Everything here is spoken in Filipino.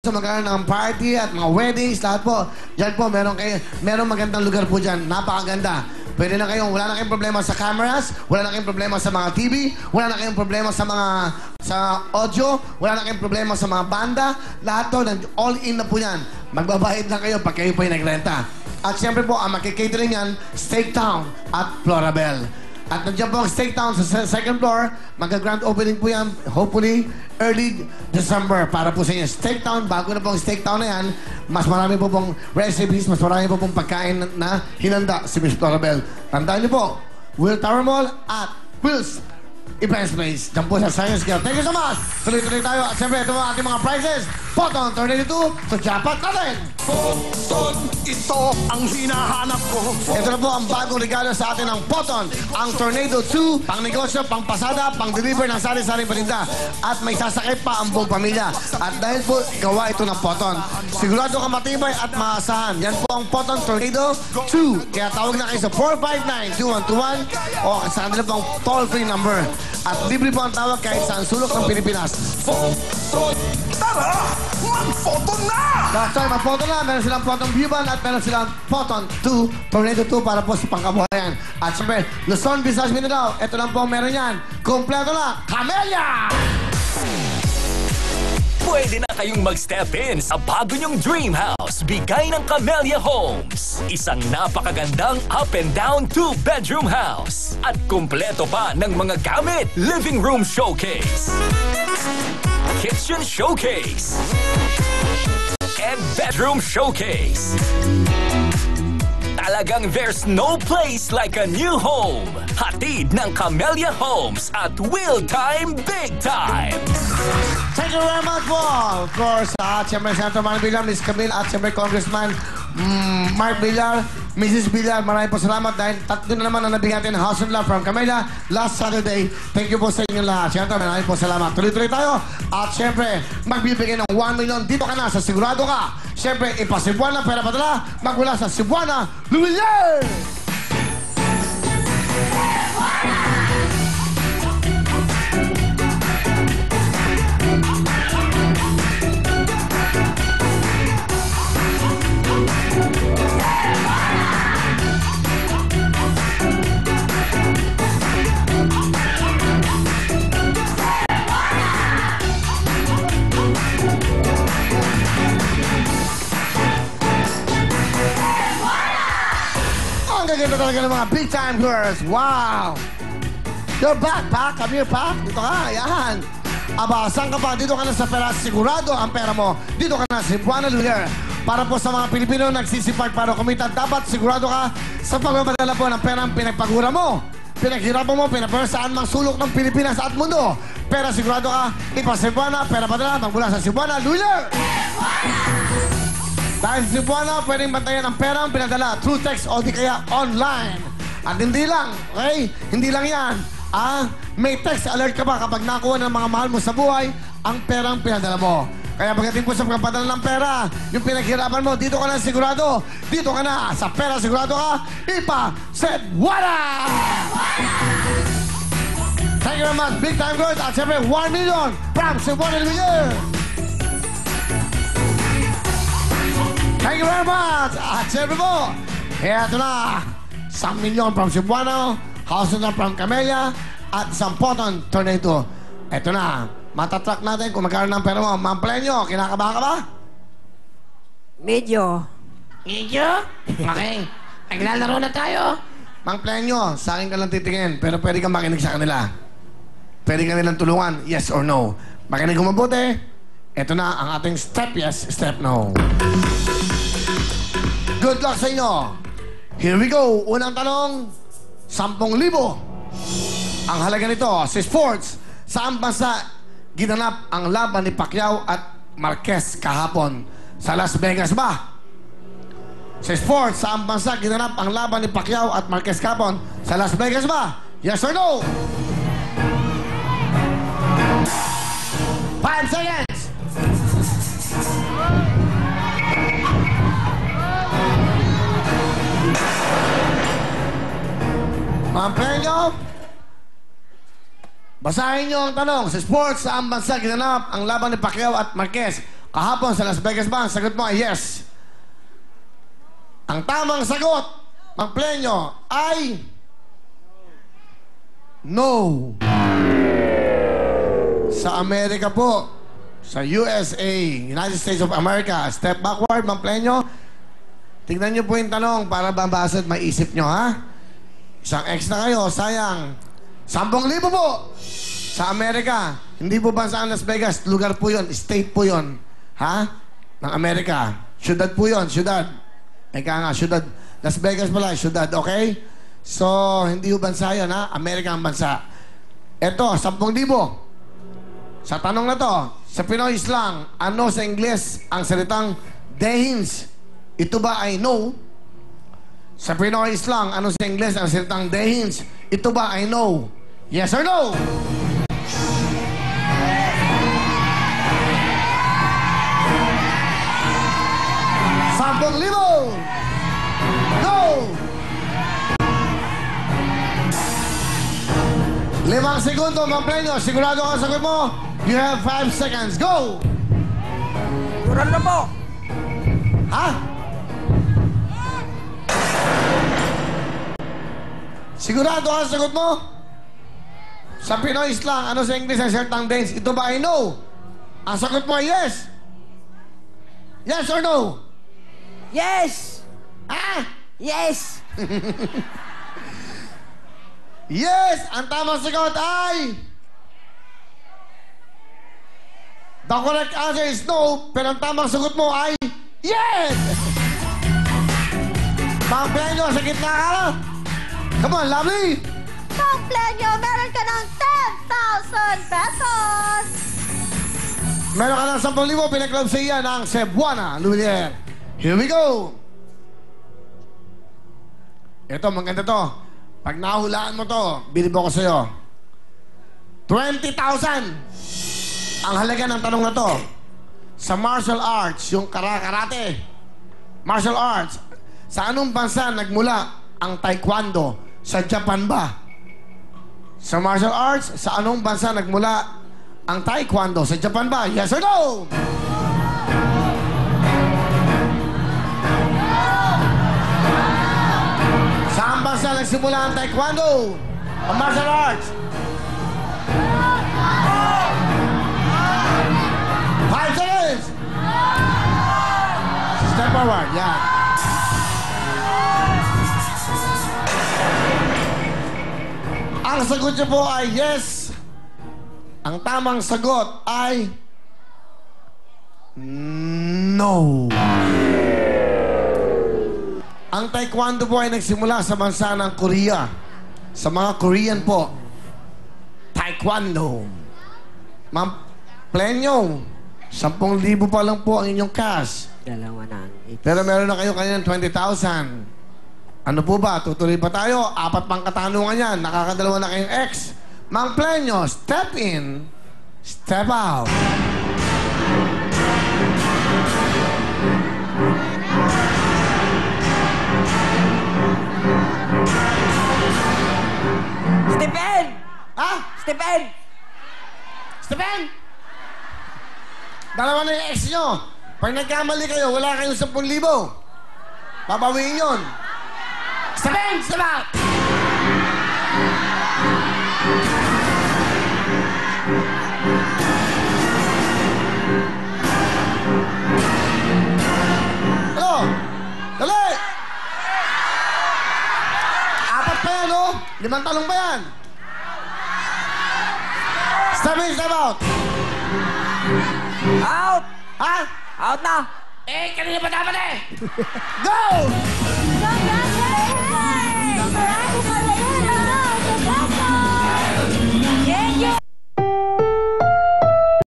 gusto magkaroon ng party at mga weddings, lahat po. Diyan po, merong magandang lugar po dyan. Napakaganda. Pwede na kayong, wala na kayong problema sa cameras, wala na kayong problema sa mga TV, wala na kayong problema sa audio, wala na kayong problema sa mga banda. Lahat to, all in na po yan. Magbabayad lang kayo pag kayo po yung nagrenta. At siyempre po, ang makikatering yan, Steak Town at Florabel. At nandiyan po ang Steak Town sa second floor. Mag-grand opening po yan, hopefully, early December para po sa inyo. Steak Town, bago na po ang Steak Town na yan, mas marami po pong recipes, mas marami po pong pagkain na hinanda si Miss Florabel. Tandaan niyo po, Will Tower Mall at Will's Events Place. Diyan po sa Science Girl. Thank you so much! Tuloy-tuloy tayo. At siyempre, ito ang ating mga prizes. Photon Tornado 2 sa jackpot natin! Photon, ito ang hinahanap ko. Ito na po ang bagong regalo sa atin ng Photon. Ang Tornado 2, pang negosyo, pang pasada, pang deliver ng sari-saring paninda. At may sasakay pa ang buong pamilya. At dahil po, gawa ito ng Photon. Sigurado ka matibay at maasahan. Yan po ang Photon Tornado 2. Kaya tawag na kayo sa 459-2121 o sa kanila pong toll-free number. At libre po ang tawag kahit saan sulok ng Pilipinas. Photon, tara! Mag-photon na! That's right, mag-photon na. Meron silang Photon View-Ban at meron silang Photon 2, Tornado 2 para po sa pangkabuhayan. At siyempre, Luzon, Visayas, Mindanao, ito lang po meron yan. Kompleto na, Camellia! Pwede na kayong mag-step in sa bago nyong dream house. Bigay ng Camellia Homes. Isang napakagandang up and down 2-bedroom house. At kumpleto pa ng mga gamit. Living room showcase. Kitchen showcase. And bedroom showcase. Talagang there's no place like a new home. Hatid ng Camellia Homes at Will Time Big Time. Thank you very much po. Of course, siyempre Senator Manny Villar, Ms. Camille, at siyempre Congressman Mark Villar, Mrs. Villar, maraming po salamat dahil tatlo na naman ang nabigyan natin ng House of Love from Camellia last Saturday. Thank you po sa inyo lahat. Senator, maraming po salamat. Tuloy-tuloy tayo. At siyempre, magbibigay ng 1 million. Dito ka na sa Sigurado Ka. Siyempre, ipa-Cebuana, pera padala, magmula sa Cebuana, Lumiere! Ganda talaga ng mga big time girls. Wow! You're back, Pak. Come here, Pak. Dito ka. Yan. Aba, saan ka pa? Dito ka na sa pera. Sigurado ang pera mo. Dito ka na sa Cebuana Lumiere. Para po sa mga Pilipino nagsisipag para kumita, dapat sigurado ka sa pagpapadala po ng perang pinagpagura mo. Pinaghirapan mo, pinapera saan mang sulok ng Pilipinas at mundo. Pero sigurado ka, ipa-Cebuana, pera padala, magmula sa Cebuana Lumiere. Dahil sa Cebuana, pwedeng bantayan ang perang pinadala through text o di kaya online. At hindi lang, okay? Hindi lang yan. May text alert ka ba kapag nakuha ng mga mahal mo sa buhay ang perang pinadala mo. Kaya pagdating po sa pagpadala ng pera, yung pinaghirapan mo, dito ka na sigurado. Dito ka na sa pera sigurado ka, ipa-Cebuana! Thank you very much, big time girls. At siyempre, 1 million from Cebuana Lumiere. Thank you very much! At siyempre po, eto na, 1 million from Cebuana, House of Love from Camellia, at isang Photon Tornado. Eto na, matatrack natin kung magkaroon ng pera mo. Ma'am Plenyo, kinakabahan ka ba? Medyo. Medyo? Okay. Naglalaro na tayo. Ma'am Plenyo, sa akin ka lang titingin, pero pwede kang makinig sa kanila. Pwede ka nilang tulungan, yes or no. Makinig kung mabuti, eto na ang ating step yes, step no. Good luck sa inyo. Here we go. Unang tanong, 10,000. Ang halaga nito, si Sports, saan bansa ginanap ang laban ni Pacquiao at Marquez kahapon? Sa Las Vegas ba? Si Sports, saan bansa ginanap ang laban ni Pacquiao at Marquez kahapon? Sa Las Vegas ba? Yes or no? 5 seconds. Ma'am Plenyo, basahin niyo ang tanong. Sa sports, saan bansa ginanap ang laban ni Pacquiao at Marquez? Kahapon sa Las Vegas ba, ang sagot mo ay yes. Ang tamang sagot, Mang Plenyo, ay... No. Sa Amerika po, sa USA, United States of America, step backward, Mang Plenyo. Tignan niyo po yung tanong para mabasa at maisip niyo, ha? Isang X na kayo, sayang. 10,000 po sa Amerika. Hindi po bansa ang Las Vegas, lugar po yun, state po yun. Ha? Ng Amerika. Syudad po yun, syudad. Eka nga, syudad. Las Vegas pala, syudad, okay? So, hindi po bansa yun, ha? Amerika ang bansa. Eto, 10,000. Sa tanong na to, sa Pinoy slang, ano sa Ingles ang salitang dehins? Ito ba ay no? Sa Pinoy slang, ano sa Ingles ang salitang dehins? Ito ba ay no? Yes or no? Sampung libo! Go! 5 segundo, Mang Plenyo. Sigurado ka sa sagot mo? You have 5 seconds. Go! Kurang na po. Ha? Sigurado ka sa sagot mo? Sa Pinoy slang, ano sa English ang salitang dance? Ito ba ay no? Ang sagot mo ay yes? Yes or no? Yes! Ha? Yes! Yes! Ang tamang sagot ay... The correct answer is no, pero ang tamang sagot mo ay... Yes! Mang Plenyo, sa gitna ka. Come on, lovely! Mang Plenyo, meron ka ng 10,000 pesos! Meron ka ng 10,000, pinag-club sa iya ng Cebuana, Lumiere. Here we go! Ito, maganda to. Pag nahulaan mo to, bilib ako sa'yo. 20,000! Ang halaga ng tanong na to. Sa martial arts, yung karate, martial arts, sa anong bansa nagmula ang taekwondo? Sa Japan ba? Sa martial arts, sa anong bansa nagmula ang taekwondo? Sa Japan ba? Yes or no? Saan bansa nagsimula ang taekwondo? Ang martial arts? 5 seconds! Step forward, yan. Ang sagot niyo po ay yes. Ang tamang sagot ay no. Ang taekwondo po ay nagsimula sa bansa ng Korea. Sa mga Korean po. Taekwondo. Ma'am Plenyo, 10,000 pa lang po ang inyong cash. Dalawa na. Pero meron na kayo kanina 20,000. Ano po ba? Tutuloy pa tayo? 4 pang katanungan yan. Nakakadalawa na kayong X. Mang Plenyo, step in, step out. Stephen! Ha? Stephen! Stephen! Dalawa na yung X nyo. Pag nagkamali kayo, wala kayong 10,000. Babawiin yun. Stephen! Step out! Ano? Dali! 4 pa yan, oh. 5 talong pa yan. Step in, step out. Out! Ha? Out na! Eh, kanina pa dapat eh. Go! Congratulations!